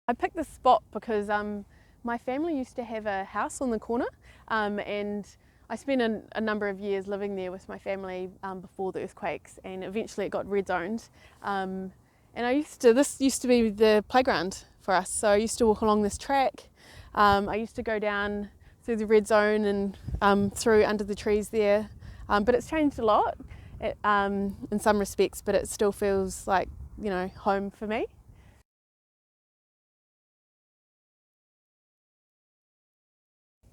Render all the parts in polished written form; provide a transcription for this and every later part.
I picked this spot because my family used to have a house on the corner, and I spent a number of years living there with my family before the earthquakes, and eventually it got red zoned. And this used to be the playground for us, so I used to walk along this track. I used to go down through the red zone and through under the trees there, but it's changed a lot in some respects, but it still feels like, you know, home for me.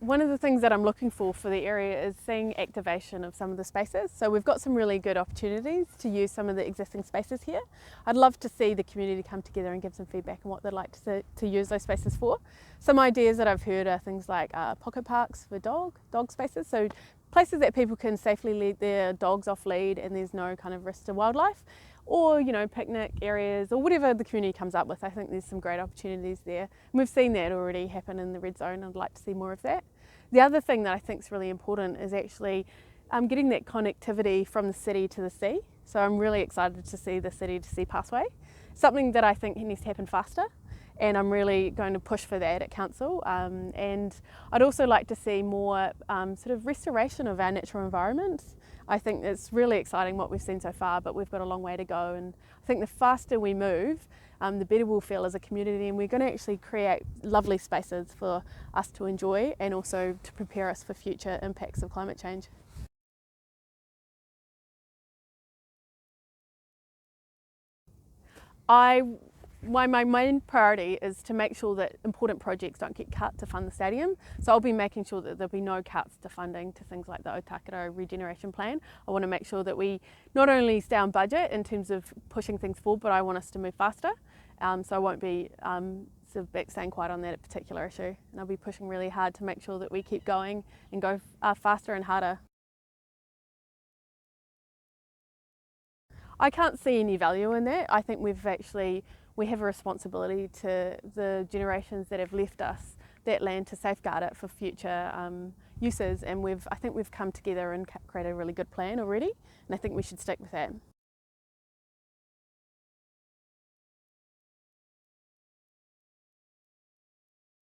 One of the things that I'm looking for the area is seeing activation of some of the spaces. So we've got some really good opportunities to use some of the existing spaces here. I'd love to see the community come together and give some feedback on what they'd like to use those spaces for. Some ideas that I've heard are things like pocket parks for dog spaces. So places that people can safely lead their dogs off lead and there's no kind of risk to wildlife. Or, you know, picnic areas or whatever the community comes up with. I think there's some great opportunities there. And we've seen that already happen in the red zone. I'd like to see more of that. The other thing that I think is really important is actually getting that connectivity from the city to the sea. So I'm really excited to see the city to sea pathway, something that I think needs to happen faster. And I'm really going to push for that at council. And I'd also like to see more sort of restoration of our natural environment. I think it's really exciting what we've seen so far, but we've got a long way to go. And I think the faster we move, the better we'll feel as a community, and we're going to actually create lovely spaces for us to enjoy and also to prepare us for future impacts of climate change. My main priority is to make sure that important projects don't get cut to fund the stadium. So I'll be making sure that there'll be no cuts to funding to things like the Ōtākaro regeneration plan. I want to make sure that we not only stay on budget in terms of pushing things forward, but I want us to move faster. So I won't be sort of staying quiet on that particular issue. And I'll be pushing really hard to make sure that we keep going and go faster and harder. I can't see any value in that. I think we have a responsibility to the generations that have left us that land to safeguard it for future uses, and I think we've come together and created a really good plan already, and I think we should stick with that.